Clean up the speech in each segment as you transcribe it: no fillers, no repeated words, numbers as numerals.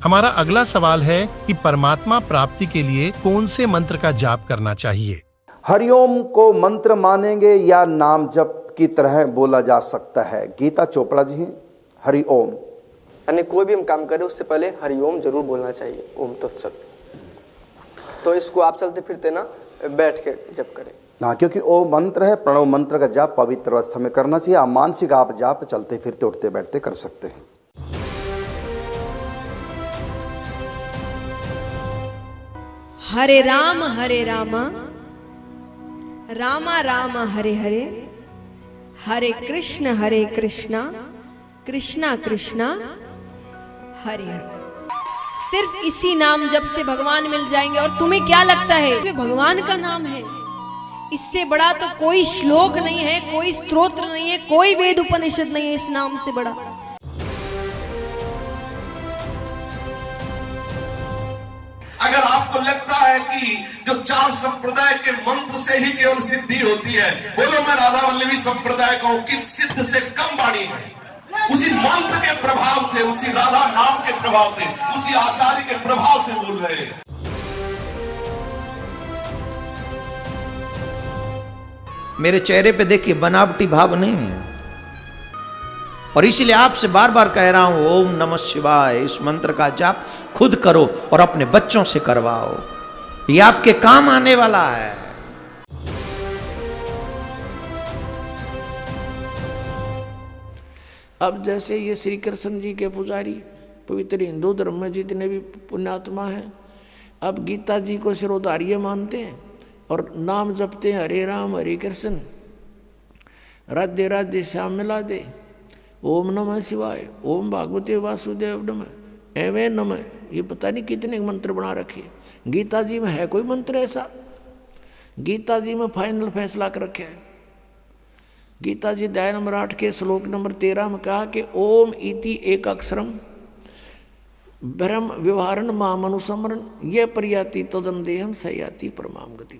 हमारा अगला सवाल है कि परमात्मा प्राप्ति के लिए कौन से मंत्र का जाप करना चाहिए। हरिओम को मंत्र मानेंगे या नाम जप की तरह बोला जा सकता है? गीता चोपड़ा जी हैं। हरिओम यानी कोई भी हम काम करें उससे पहले हरिओम जरूर बोलना चाहिए, ओम तत्सत। तो इसको आप चलते फिरते ना बैठ के जप करें। हाँ, क्योंकि ओ मंत्र है, प्रणव मंत्र का जाप पवित्र अवस्था में करना चाहिए। आप मानसिक आप जाप चलते फिरते उठते बैठते कर सकते हैं। हरे राम रामा राम हरे हरे, हरे कृष्णा कृष्णा कृष्णा हरे हरे। सिर्फ इसी नाम जप से भगवान मिल जाएंगे। और तुम्हें क्या लगता है ये भगवान का नाम है? इससे बड़ा तो कोई श्लोक नहीं है, कोई स्तोत्र नहीं है, कोई वेद उपनिषद नहीं है इस नाम से बड़ा। अगर आपको लगता है कि जो 4 संप्रदाय के मंत्र से ही केवल सिद्धि होती है, बोलो मैं राधा वल्लभी संप्रदाय का हूं कि सिद्ध से कम वाणी है। उसी मंत्र के प्रभाव से, उसी राधा नाम के प्रभाव से, उसी आचार्य के प्रभाव से बोल रहे हैं। मेरे चेहरे पे देखिए बनावटी भाव नहीं है, और इसलिए आपसे बार बार कह रहा हूं ओम नमः शिवाय इस मंत्र का जाप खुद करो और अपने बच्चों से करवाओ, ये आपके काम आने वाला है। अब जैसे ये श्री कृष्ण जी के पुजारी पवित्र हिंदू धर्म में जितने भी पुण्यात्मा हैं, अब गीता जी को सिरोधार्य मानते हैं और नाम जपते हैं हरे राम हरे कृष्ण, राधे राधे श्याम मिला दे, ओम नमः शिवाय, ओम भागवते वासुदेव नमः, एवं नमः। ये पता नहीं कितने मंत्र बना रखे। गीता जी में है कोई मंत्र ऐसा? गीता जी में फाइनल फैसला कर रखे है। गीता जी अध्याय नंबर 8 के श्लोक नंबर 13 में कहा कि ओम इति एक अक्षरम ब्रह्म व्यवहारण माम अनुसमरण ये प्रयाति तदंदेहम सयाति परमाम गति।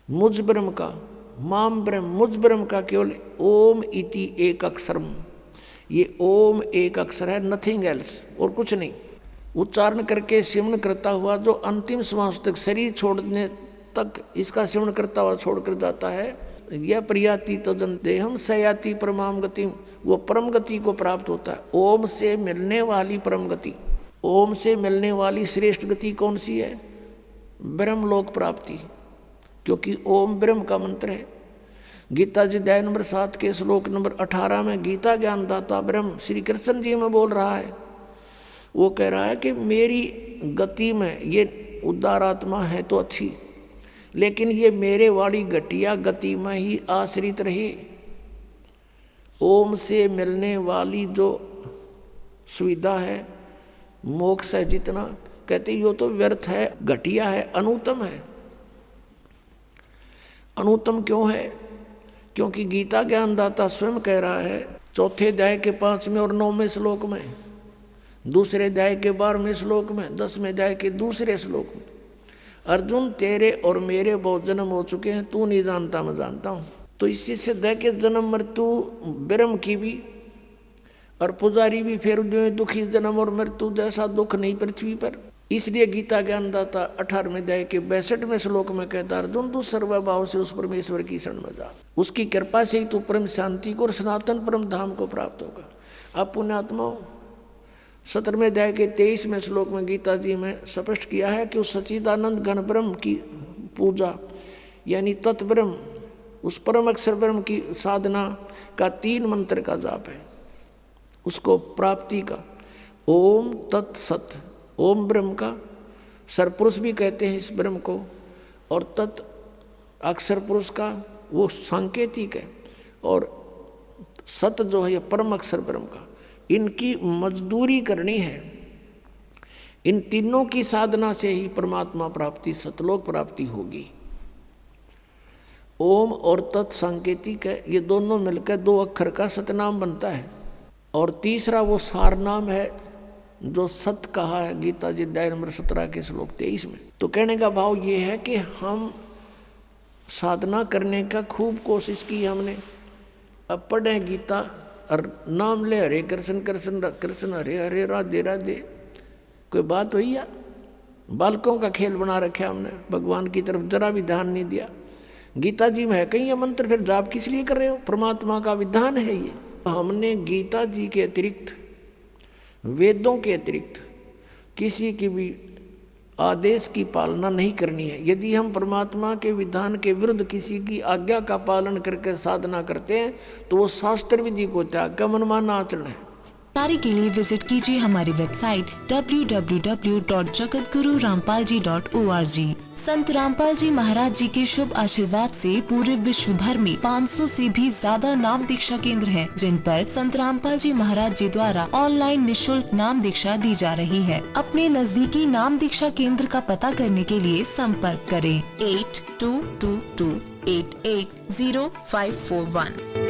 मुझ ब्रह्म का, माम ब्रह्म, मुझ ब्रह्म का केवल ओम इति एक अक्षरम, ये ओम एक अक्षर है, नथिंग एल्स, और कुछ नहीं। उच्चारण करके सिमरण करता हुआ जो अंतिम श्वास तक, शरीर छोड़ने तक इसका सिमरण करता हुआ छोड़कर जाता है, यह प्रयाति तदन देहम सयाति परमाम गति, वो परम गति को प्राप्त होता है। ओम से मिलने वाली परम गति, ओम से मिलने वाली श्रेष्ठ गति कौन सी है? ब्रह्मलोक प्राप्ति, क्योंकि ओम ब्रह्म का मंत्र है। गीता जी अध्याय नंबर 7 के श्लोक नंबर 18 में गीता ज्ञानदाता ब्रह्म श्री कृष्ण जी में बोल रहा है। वो कह रहा है कि मेरी गति में ये उदार आत्मा है तो अच्छी, लेकिन ये मेरे वाली घटिया गति में ही आश्रित रहे। ओम से मिलने वाली जो सुविधा है, मोक्ष है, जितना कहते यो तो व्यर्थ है, घटिया है, अनुत्तम है। अनुत्तम क्यों है? क्योंकि गीता ज्ञानदाता स्वयं कह रहा है 4 अध्याय के 5वें और 9वें श्लोक में, 2 अध्याय के 12वें श्लोक में, 10वें अध्याय के 2 श्लोक में, अर्जुन तेरे और मेरे बहुत जन्म हो चुके हैं, तू नहीं जानता मैं जानता हूँ। तो इसी से दे के जन्म मृत्यु ब्रह्म की भी और पुजारी भी फिर दुखी जन्म और मृत्यु जैसा दुख नहीं पृथ्वी पर। इसलिए गीता ज्ञानदाता 18वें अध्याय के 62वें श्लोक में कहता अर्जुन तू सर्वभाव से उस परमेश्वर की शरण में जा, उसकी कृपा से ही तू परम शांति को और सनातन परम धाम को प्राप्त होगा। अब पुण्यात्माओं 17वें अध्याय के 23वें श्लोक में गीता जी में स्पष्ट किया है कि उस सच्चिदानंद घन ब्रह्म की पूजा यानी तत्ब्रह्म, उस परम अक्षर ब्रह्म की साधना का 3 मंत्र का जाप है, उसको प्राप्ति का। ओम तत्सत, ओम ब्रह्म का सरपुरुष भी कहते हैं इस ब्रह्म को, और तत् अक्षर पुरुष का वो सांकेतिक है, और सत जो है परम अक्षर ब्रह्म का। इनकी मजदूरी करनी है। इन तीनों की साधना से ही परमात्मा प्राप्ति, सतलोक प्राप्ति होगी। ओम और तत् सांकेतिक है, ये दोनों मिलकर 2 अक्षर का सतनाम बनता है। और तीसरा वो सार नाम है जो सत कहा है गीता जी अध्याय नंबर 17 के श्लोक 23 में। तो कहने का भाव ये है कि हम साधना करने का खूब कोशिश की हमने, अब पढ़े गीता और नाम ले हरे कृष्ण कृष्ण कृष्ण हरे हरे राधे राधे, कोई बात हुई या? बालकों का खेल बना रखा हमने, भगवान की तरफ जरा भी ध्यान नहीं दिया। गीता जी में है कहीं ये मंत्र, फिर जाप किस लिए कर रहे हो? परमात्मा का विधान है ये। हमने गीता जी के अतिरिक्त, वेदों के अतिरिक्त किसी की भी आदेश की पालना नहीं करनी है। यदि हम परमात्मा के विधान के विरुद्ध किसी की आज्ञा का पालन करके साधना करते हैं तो वो शास्त्र विधि को त्याग कर मनमाना आचरण है। जानकारी के लिए विजिट कीजिए हमारी वेबसाइट www.jagadgururampalji.org। संत रामपाल जी महाराज जी के शुभ आशीर्वाद से पूरे विश्व भर में 500 से भी ज्यादा नाम दीक्षा केंद्र हैं, जिन पर संत रामपाल जी महाराज जी द्वारा ऑनलाइन निशुल्क नाम दीक्षा दी जा रही है। अपने नजदीकी नाम दीक्षा केंद्र का पता करने के लिए संपर्क करें 8222880541।